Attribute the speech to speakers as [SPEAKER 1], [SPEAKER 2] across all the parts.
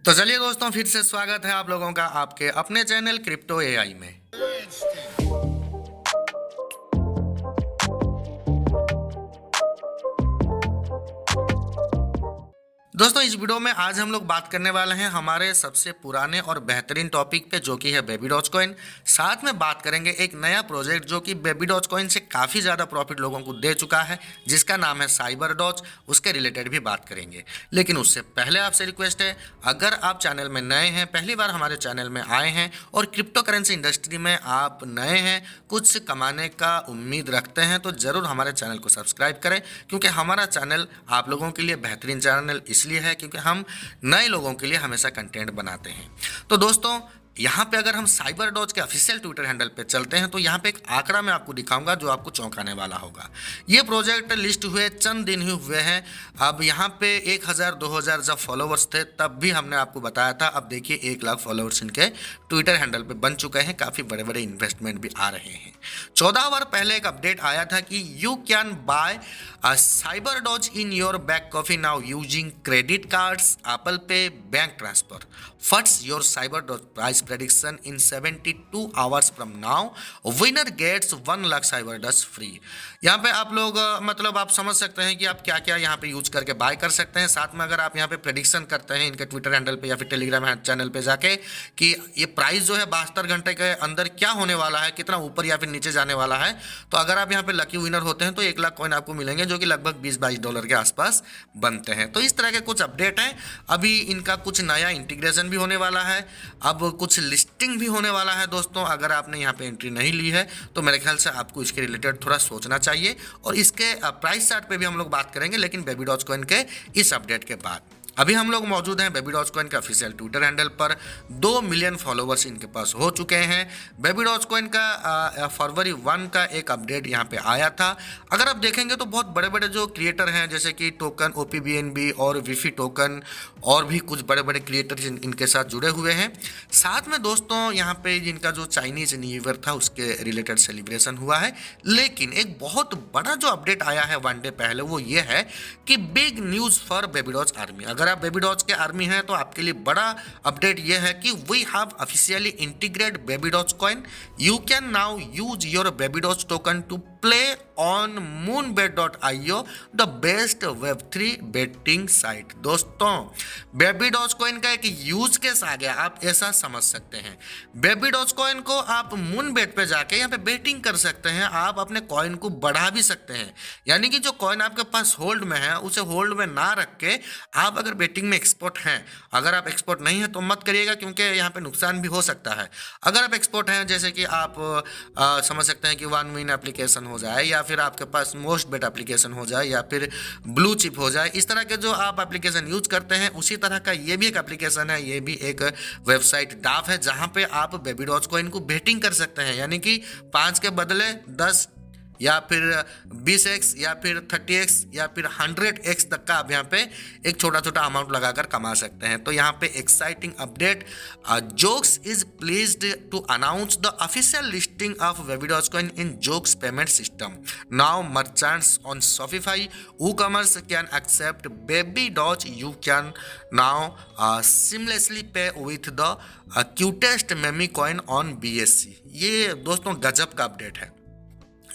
[SPEAKER 1] तो चलिए दोस्तों, फिर से स्वागत है आप लोगों का आपके अपने चैनल क्रिप्टो एआई में। दोस्तों, इस वीडियो में आज हम लोग बात करने वाले हैं हमारे सबसे पुराने और बेहतरीन टॉपिक पे, जो कि है बेबी डॉज कॉइन। साथ में बात करेंगे एक नया प्रोजेक्ट जो कि बेबी डॉज कॉइन से काफ़ी ज़्यादा प्रॉफिट लोगों को दे चुका है, जिसका नाम है साइबर डॉज। उसके रिलेटेड भी बात करेंगे, लेकिन उससे पहले आपसे रिक्वेस्ट है, अगर आप चैनल में नए हैं, पहली बार हमारे चैनल में आए हैं और क्रिप्टो करेंसी इंडस्ट्री में आप नए हैं, कुछ कमाने का उम्मीद रखते हैं, तो ज़रूर हमारे चैनल को सब्सक्राइब करें, क्योंकि हमारा चैनल आप लोगों के लिए बेहतरीन चैनल इसलिए है क्योंकि हम नए लोगों के लिए हमेशा कंटेंट बनाते हैं। तो दोस्तों, यहाँ पे अगर हम साइबर डॉज के ऑफिशियल ट्विटर हैंडल पे चलते हैं तो यहाँ पे एक आंकड़ा मैं आपको दिखाऊंगा जो आपको चौंकाने वाला होगा। ये प्रोजेक्ट लिस्ट हुए चंद दिन ही हुए हैं। अब यहाँ पे 1000 2000 जब फॉलोवर्स थे तब भी हमने आपको बताया था। अब देखिए 1 लाख फॉलोवर्स इनके ट्विटर हैंडल पे बन चुके हैं। काफ़ी बड़े बड़े इन्वेस्टमेंट भी आ रहे हैं। 14 आवर पहले एक अपडेट आया था कि you can buy cyber doge in your back coffee now using credit cards, Apple Pay, bank transfer. Puts your cyber doge price prediction in 72 hours from now, winner gets 1 lakh cyber dust free. यहाँ पे आप लोग मतलब आप समझ सकते हैं कि आप क्या क्या यहाँ पे यूज करके बाय कर सकते हैं। साथ में अगर आप यहाँ पे प्रेडिक्शन करते हैं इनके ट्विटर हैंडल पे या फिर टेलीग्राम चैनल पे जाके कि ये प्राइस जो है 72 घंटे के अंदर क्या होने वाला है, कितना ऊपर या फिर नीचे जाने वाला है, तो अगर आप यहाँ पे लकी विनर होते हैं तो 1 लाख कॉइन आपको मिलेंगे, जो कि लगभग 20-22 डॉलर के आसपास बनते हैं। तो इस तरह के कुछ अपडेट हैं। अभी इनका कुछ नया इंटीग्रेशन भी होने वाला है, अब कुछ लिस्टिंग भी होने वाला है। दोस्तों, अगर आपने यहाँ पे एंट्री नहीं ली है तो मेरे ख्याल से आपको इसके रिलेटेड थोड़ा सोचना चाहिए, और इसके प्राइस चार्ट पे भी हम लोग बात करेंगे, लेकिन बेबी डॉज कॉइन के इस अपडेट के बाद। अभी हम लोग मौजूद हैं बेबी डॉज कॉइन के ऑफिशियल ट्विटर हैंडल पर। 2 मिलियन फॉलोवर्स इनके पास हो चुके हैं। बेबी डॉज कॉइन का फरवरी 1 का एक अपडेट यहाँ पे आया था। अगर आप देखेंगे तो बहुत बड़े बड़े जो क्रिएटर हैं, जैसे कि टोकन, OPBNB और विफी टोकन, और भी कुछ बड़े बड़े क्रिएटर इनके साथ जुड़े हुए हैं। साथ में दोस्तों, यहाँ पे जिनका जो चाइनीज न्यू ईयर था उसके रिलेटेड सेलिब्रेशन हुआ है। लेकिन एक बहुत बड़ा जो अपडेट आया है 1 डे पहले, वो ये है कि big news for baby doge army. अगर आप बेबी डॉज के आर्मी हैं तो आपके लिए बड़ा अपडेट यह है कि we have officially integrate baby Dodge coin. You can now use your baby doge token to play on moonbet.io, the best Web3 betting site. दोस्तों, बेबी डॉज कॉइन का एक यूज केस आ गया, आप ऐसा समझ सकते हैं। बेबी डॉज कॉइन को आप मूनबेट पे जाके यहाँ पे बेटिंग कर सकते हैं, आप अपने कॉइन को बढ़ा भी सकते हैं। यानी कि जो कॉइन आपके पास होल्ड में है उसे होल्ड में ना रख के आप अगर बेटिंग में एक्सपर्ट हैं, अगर आप एक्सपर्ट नहीं है तो मत करिएगा, क्योंकि यहाँ पे नुकसान भी हो सकता है। अगर आप एक्सपर्ट हैं, जैसे कि आप समझ सकते हैं कि वन विन एप्लीकेशन हो जाए, या फिर आपके पास मोस्ट बेट एप्लीकेशन हो जाए, या फिर ब्लू चिप हो जाए, इस तरह के जो आप एप्लीकेशन यूज करते हैं, उसी तरह का ये भी एक एप्लीकेशन है, ये भी एक वेबसाइट डाफ है, जहां पे आप बेबी डॉज कॉइन को बेटिंग कर सकते हैं। यानी कि 5 के बदले 10 या फिर 20x या फिर 30x या फिर 100x तक का आप यहाँ पे एक छोटा छोटा अमाउंट लगाकर कमा सकते हैं। तो यहाँ पे exciting update, Jokes is pleased to announce the official listing of Baby Dodge Coin in Jokes payment system. Now merchants on Shopify WooCommerce can accept Baby Doge. You can now seamlessly pay with the cutest meme coin on BSC। ये दोस्तों गजब का update है।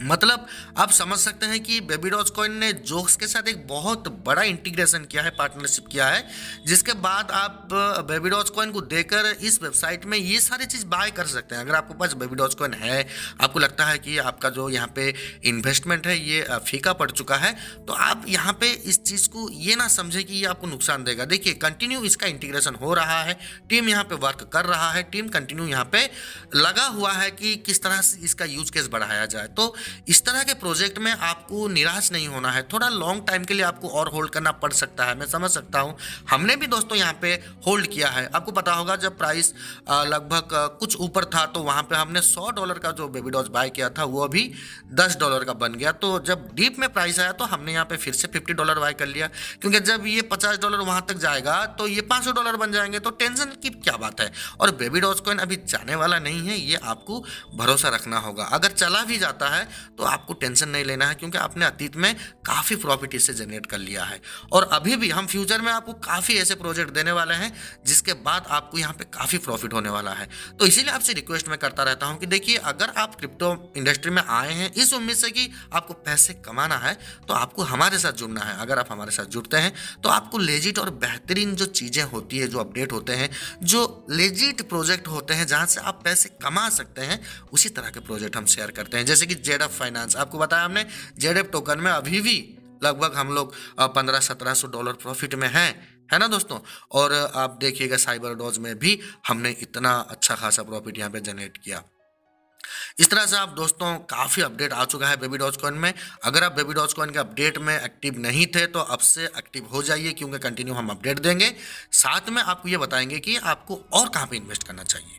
[SPEAKER 1] मतलब आप समझ सकते हैं कि बेबी डॉज कॉइन ने जोक्स के साथ एक बहुत बड़ा इंटीग्रेशन किया है, पार्टनरशिप किया है, जिसके बाद आप बेबी डॉज कॉइन को देकर इस वेबसाइट में ये सारी चीज़ बाय कर सकते हैं। अगर आपके पास बेबी डॉज कॉइन है, आपको लगता है कि आपका जो यहाँ पे इन्वेस्टमेंट है ये फीका पड़ चुका है, तो आप यहाँ पे इस चीज़ को ये ना समझे कि ये आपको नुकसान देगा। देखिए, कंटिन्यू इसका इंटीग्रेशन हो रहा है, टीम यहाँ पे वर्क कर रहा है, टीम कंटिन्यू यहाँ पे लगा हुआ है कि किस तरह से इसका यूज केस बढ़ाया जाए। तो इस तरह के प्रोजेक्ट में आपको निराश नहीं होना है। थोड़ा लॉन्ग टाइम के लिए आपको और होल्ड करना पड़ सकता है, मैं समझ सकता हूं। हमने भी दोस्तों यहाँ पे होल्ड किया है। आपको पता होगा जब प्राइस लगभग कुछ ऊपर था तो वहाँ पे हमने $100 का जो बेबी डॉज बाय किया था वो अभी $10 का बन गया। तो जब डीप में प्राइस आया तो हमने यहाँ पे फिर से $50 बाय कर लिया, क्योंकि जब ये $50 वहाँ तक जाएगा तो ये $500 बन जाएंगे, तो टेंशन की क्या बात है। और बेबी डॉज कॉइन अभी जाने वाला नहीं है, ये आपको भरोसा रखना होगा। अगर चला भी जाता है तो आपको टेंशन नहीं लेना है, क्योंकि आपने अतीत में काफ़ी प्रॉफिट इससे जनरेट कर लिया है। और अभी भी हम फ्यूचर में आपको काफ़ी ऐसे प्रोजेक्ट देने वाले हैं जिसके बाद आपको यहाँ पे काफ़ी प्रॉफिट होने वाला है। तो इसीलिए आपसे रिक्वेस्ट मैं करता रहता हूँ कि देखिए, अगर आप क्रिप्टो इंडस्ट्री में आए हैं इस उम्मीद से कि आपको पैसे कमाना है, तो आपको हमारे साथ जुड़ना है। अगर आप हमारे साथ जुड़ते हैं तो आपको लेजिट और बेहतरीन जो चीज़ें होती है, जो अपडेट होते हैं, जो लेजिट प्रोजेक्ट होते हैं जहाँ से आप पैसे कमा सकते हैं, उसी तरह के प्रोजेक्ट हम शेयर करते हैं। जैसे कि जेडएफ फाइनेंस, आपको बताया हमने, जेडएफ टोकन में अभी भी लगभग हम लोग 1500-1700 प्रॉफिट में हैं, है ना दोस्तों। और आप देखिएगा साइबर डॉज में भी हमने इतना अच्छा खासा प्रॉफिट यहाँ पे जनरेट किया। इस तरह से आप दोस्तों काफ़ी अपडेट आ चुका है बेबी डॉज कॉइन में। अगर आप बेबी डॉज कॉइन के अपडेट में एक्टिव नहीं थे तो अब से एक्टिव हो जाइए, क्योंकि कंटिन्यू हम अपडेट देंगे। साथ में आपको ये बताएंगे कि आपको और कहाँ पे इन्वेस्ट करना चाहिए।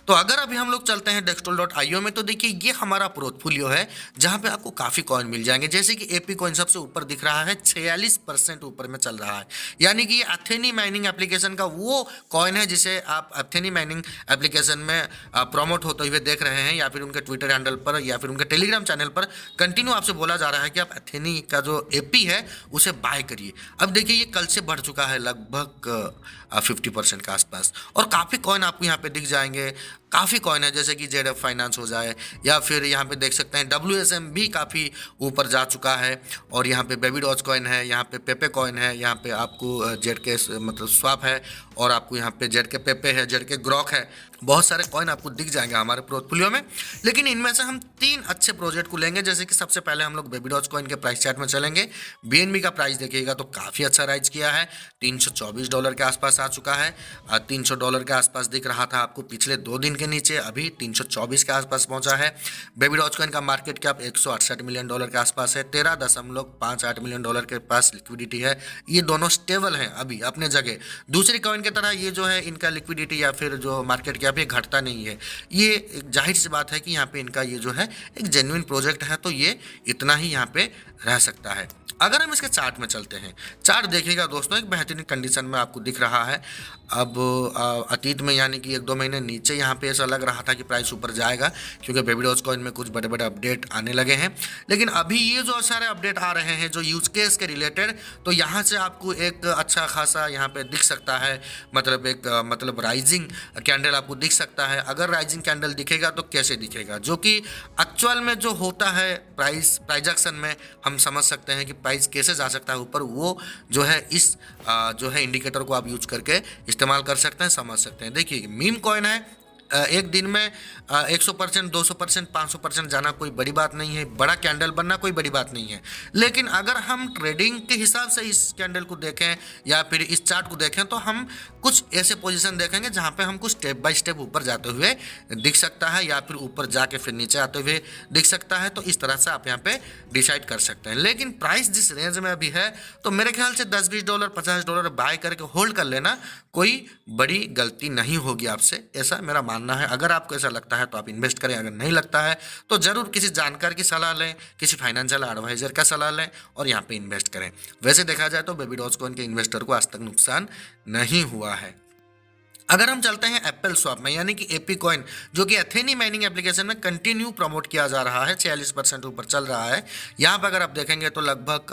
[SPEAKER 1] तो अगर अभी हम लोग चलते हैं dextol.io में, तो देखिए ये हमारा पोर्टफोलियो है जहां पे आपको काफ़ी कॉइन मिल जाएंगे। जैसे कि एपी कॉइन सबसे ऊपर दिख रहा है, 46% ऊपर में चल रहा है। यानी कि ये एथेनी माइनिंग एप्लीकेशन का वो कॉइन है जिसे आप एथेनी माइनिंग एप्लीकेशन में प्रमोट होते हुए देख रहे हैं, या फिर उनके ट्विटर हैंडल पर या फिर उनके टेलीग्राम चैनल पर कंटिन्यू आपसे बोला जा रहा है कि आप एथेनी का जो एपी है उसे बाय करिए। अब देखिए ये कल से बढ़ चुका है लगभग 50% के आसपास, और काफ़ी कॉइन आपको यहाँ पे दिख जाएंगे। काफ़ी कॉइन है जैसे कि जेडएफ फाइनेंस हो जाए, या फिर यहाँ पे देख सकते हैं WSM भी काफ़ी ऊपर जा चुका है, और यहाँ पे बेबी डॉज कॉइन है, यहाँ पे पेपे कॉइन है, यहाँ पे आपको जेड के मतलब स्वाप है, और आपको यहाँ पे जेड के पेपे है, जेड के ग्रॉक है। बहुत सारे कॉइन आपको दिख जाएंगे हमारे पोर्टफोलियो में। लेकिन इनमें से हम 3 अच्छे प्रोजेक्ट को लेंगे। जैसे कि सबसे पहले हम लोग बेबी डॉज कॉइन के प्राइस चार्ट में चलेंगे। BNB का प्राइस देखिएगा तो काफ़ी अच्छा राइज किया है, $324 के आसपास आ चुका है। $300 के आसपास दिख रहा था आपको पिछले 2 दिन के नीचे, अभी 324 के आसपास पहुंचा है। बेबी डॉज कॉइन का मार्केट कैप $168 मिलियन के आसपास है, $13.58 मिलियन के पास लिक्विडिटी है। ये दोनों स्टेबल हैं अभी अपने जगह। दूसरी कॉइन की तरह ये जो है इनका लिक्विडिटी या फिर जो मार्केट कैप ये घटता नहीं है। ये एक जाहिर सी बात है कि यहाँ पे इनका ये जो है एक जेन्युइन प्रोजेक्ट है, तो ये इतना ही यहाँ पे रह सकता है। अगर हम इसके चार्ट में चलते हैं, चार्ट देखिएगा दोस्तों एक बेहतरीन कंडीशन में आपको दिख रहा है। अब अतीत में यानी कि 1-2 महीने नीचे यहाँ पे ऐसा लग रहा था कि प्राइस ऊपर जाएगा, क्योंकि बेबी डॉज कॉइन में कुछ बड़े बड़े अपडेट आने लगे हैं। लेकिन अभी ये जो सारे अपडेट आ रहे हैं जो यूज केस के रिलेटेड, तो यहाँ से आपको एक अच्छा खासा यहाँ पे दिख सकता है, मतलब एक मतलब राइजिंग कैंडल आपको दिख सकता है। अगर राइजिंग कैंडल दिखेगा तो कैसे दिखेगा, जो कि एक्चुअल में जो होता है प्राइजेक्शन में हम समझ सकते हैं कि प्राइस कैसे जा सकता है ऊपर, वो जो है इस जो है इंडिकेटर को आप यूज करके इस्तेमाल कर सकते हैं, समझ सकते हैं। देखिए मीम कॉइन है, एक दिन में 100%, 200%, 500% जाना कोई बड़ी बात नहीं है, बड़ा कैंडल बनना कोई बड़ी बात नहीं है। लेकिन अगर हम ट्रेडिंग के हिसाब से इस कैंडल को देखें या फिर इस चार्ट को देखें, तो हम कुछ ऐसे पोजीशन देखेंगे जहां पे हमको स्टेप बाय स्टेप ऊपर जाते हुए दिख सकता है, या फिर ऊपर जाके फिर नीचे आते हुए दिख सकता है। तो इस तरह से आप यहाँ पे डिसाइड कर सकते हैं। लेकिन प्राइस जिस रेंज में अभी है, तो मेरे ख्याल से $10-20, $50 बाय करके होल्ड कर लेना कोई बड़ी गलती नहीं होगी आपसे, ऐसा मेरा मानना है। अगर आपको ऐसा लगता है तो आप इन्वेस्ट करें, अगर नहीं लगता है तो जरूर किसी जानकार की सलाह लें, किसी फाइनेंशियल एडवाइजर का सलाह लें और यहाँ पे इन्वेस्ट करें। वैसे देखा जाए तो बेबी डॉज कॉइन के इन्वेस्टर को आज तक नुकसान नहीं हुआ है। अगर हम चलते हैं एप्पल स्वैप में, यानी कि एपी कॉइन, जो कि एथेनी माइनिंग एप्लीकेशन में कंटिन्यू प्रमोट किया जा रहा है, 46% ऊपर चल रहा है। यहाँ पर अगर आप देखेंगे तो लगभग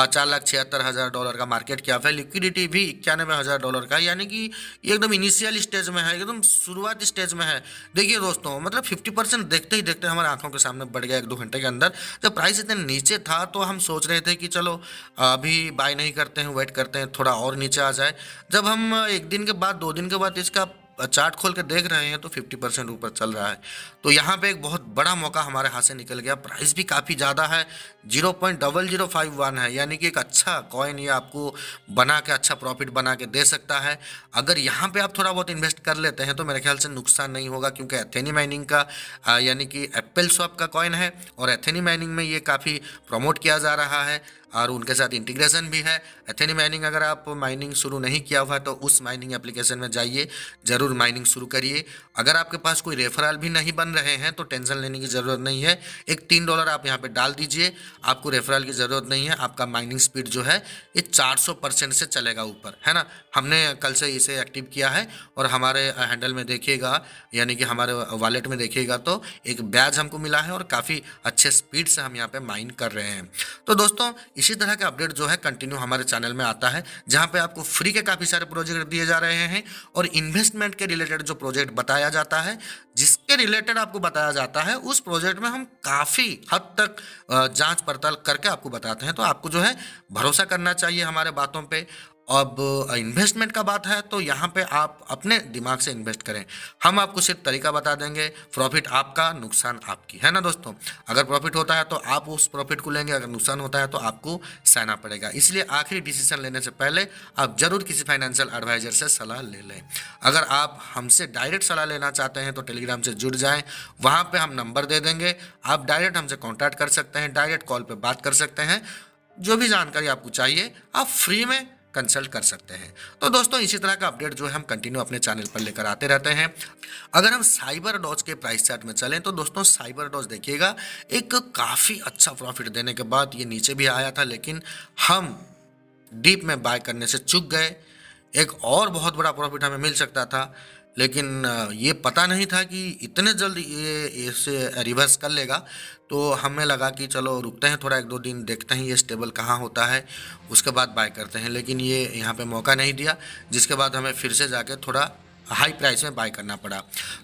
[SPEAKER 1] $4,76,000 का मार्केट कैप है, लिक्विडिटी भी $91,000 का, यानी कि ये एकदम इनिशियल स्टेज में है, एकदम शुरुआती स्टेज में है। देखिए दोस्तों, मतलब 50% देखते ही देखते हमारे आंखों के सामने बढ़ गया 1-2 घंटे के अंदर। जब प्राइस इतने नीचे था तो हम सोच रहे थे कि चलो अभी बाय नहीं करते हैं, वेट करते हैं थोड़ा और नीचे आ जाए। जब हम 1 दिन के बाद 2 दिन के बाद इसका चार्ट खोल के देख रहे हैं तो 50% ऊपर चल रहा है। तो यहाँ पे एक बहुत बड़ा मौका हमारे हाथ से निकल गया। प्राइस भी काफ़ी ज़्यादा है, 0.0051 है, यानी कि एक अच्छा कॉइन ये आपको बना के अच्छा प्रॉफिट बना के दे सकता है। अगर यहाँ पे आप थोड़ा बहुत इन्वेस्ट कर लेते हैं तो मेरे ख्याल से नुकसान नहीं होगा, क्योंकि एथेनी माइनिंग का यानी कि एप्पल स्वैप का कॉइन है और एथेनी माइनिंग में ये काफ़ी प्रमोट किया जा रहा है। और उनके साथ इंटीग्रेशन भी है। एथेनी माइनिंग अगर आप माइनिंग शुरू नहीं किया हुआ है तो उस माइनिंग एप्लीकेशन में जाइए, ज़रूर माइनिंग शुरू करिए। अगर आपके पास कोई रेफरल भी नहीं बन रहे हैं तो टेंशन लेने की ज़रूरत नहीं है। एक $3 आप यहाँ पे डाल दीजिए, आपको रेफरल की ज़रूरत नहीं है। आपका माइनिंग स्पीड जो है ये 400% से चलेगा ऊपर, है ना। हमने कल से इसे एक्टिव किया है और हमारे हैंडल में देखिएगा, यानी कि हमारे वॉलेट में देखिएगा तो एक बैज हमको मिला है और काफ़ी अच्छे स्पीड से हम यहाँ पे माइन कर रहे हैं। तो दोस्तों इसी तरह का अपडेट जो है कंटिन्यू हमारे चैनल में आता है, जहाँ पे आपको फ्री के काफ़ी सारे प्रोजेक्ट दिए जा रहे हैं और इन्वेस्टमेंट के रिलेटेड जो प्रोजेक्ट बताया जाता है, जिसके रिलेटेड आपको बताया जाता है, उस प्रोजेक्ट में हम काफ़ी हद तक जांच पड़ताल करके आपको बताते हैं। तो आपको जो है भरोसा करना चाहिए हमारे बातों पे। अब इन्वेस्टमेंट का बात है तो यहाँ पे आप अपने दिमाग से इन्वेस्ट करें। हम आपको सिर्फ तरीका बता देंगे, प्रॉफिट आपका, नुकसान आपकी, है ना दोस्तों। अगर प्रॉफिट होता है तो आप उस प्रॉफिट को लेंगे, अगर नुकसान होता है तो आपको सहना पड़ेगा। इसलिए आखिरी डिसीजन लेने से पहले आप जरूर किसी फाइनेंशियल एडवाइजर से सलाह ले लें। अगर आप हमसे डायरेक्ट सलाह लेना चाहते हैं तो टेलीग्राम से जुड़ जाएं, वहाँ पे हम नंबर दे देंगे, आप डायरेक्ट हमसे कॉन्टैक्ट कर सकते हैं, डायरेक्ट कॉल पे बात कर सकते हैं। जो भी जानकारी आपको चाहिए आप फ्री में कंसल्ट कर सकते हैं। तो दोस्तों इसी तरह का अपडेट जो है हम कंटिन्यू अपने चैनल पर लेकर आते रहते हैं। अगर हम साइबर डॉज के प्राइस चार्ट में चलें तो दोस्तों साइबर डॉज देखिएगा, एक काफ़ी अच्छा प्रॉफिट देने के बाद ये नीचे भी आया था, लेकिन हम डीप में बाय करने से चूक गए। एक और बहुत बड़ा प्रॉफिट हमें मिल सकता था, लेकिन ये पता नहीं था कि इतने जल्द ये इसे रिवर्स कर लेगा। तो हमें लगा कि चलो रुकते हैं थोड़ा, 1-2 दिन देखते हैं ये स्टेबल कहाँ होता है, उसके बाद बाय करते हैं। लेकिन ये यहाँ पे मौका नहीं दिया, जिसके बाद हमें फिर से जाके थोड़ा हाई प्राइस में बाय करना पड़ा।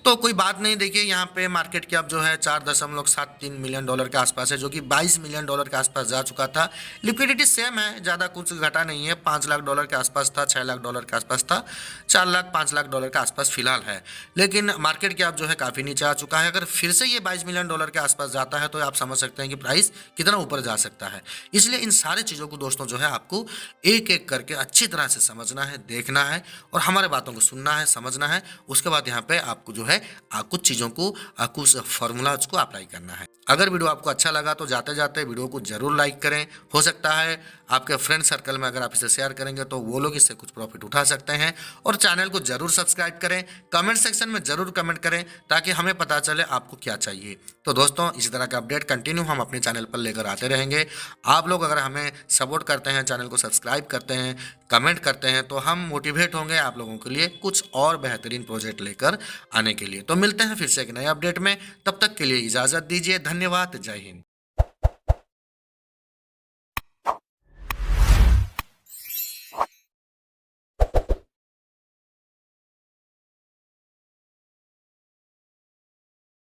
[SPEAKER 1] तो कोई बात नहीं, देखिए यहाँ पे मार्केट कैप जो है $4.73 मिलियन के आसपास है, जो कि $22 मिलियन के आसपास जा चुका था। लिक्विडिटी सेम है, ज़्यादा कुछ घटा नहीं है। $5 लाख के आसपास था, $6 लाख के आसपास था, $4 लाख $5 लाख के आसपास फिलहाल है। लेकिन मार्केट कैप जो है काफ़ी नीचे आ चुका है। अगर फिर से ये $22 मिलियन के आसपास जाता है तो आप समझ सकते हैं कि प्राइस कितना ऊपर जा सकता है। इसलिए इन सारी चीज़ों को दोस्तों जो है आपको एक एक करके अच्छी तरह से समझना है, देखना है और हमारे बातों को सुनना है, समझना है। उसके बाद यहाँ पे आपको जो है कुछ चीज़ों को, कुछ फॉर्मूलाज को अप्लाई करना है। अगर वीडियो आपको अच्छा लगा तो जाते जाते वीडियो को जरूर लाइक करें। हो सकता है आपके फ्रेंड सर्कल में अगर आप इसे शेयर करेंगे तो वो लोग इससे कुछ प्रॉफिट उठा सकते हैं। और चैनल को जरूर सब्सक्राइब करें, कमेंट सेक्शन में जरूर कमेंट करें ताकि हमें पता चले आपको क्या चाहिए। तो दोस्तों इसी तरह का अपडेट कंटिन्यू हम अपने चैनल पर लेकर आते रहेंगे। आप लोग अगर हमें सपोर्ट करते हैं, चैनल को सब्सक्राइब करते हैं, कमेंट करते हैं, तो हम मोटिवेट होंगे आप लोगों के लिए कुछ और बेहतरीन प्रोजेक्ट लेकर आने के लिए। तो मिलते हैं फिर से एक नए अपडेट में, तब तक के लिए इजाज़त दीजिए। धन्यवाद, जय हिंद।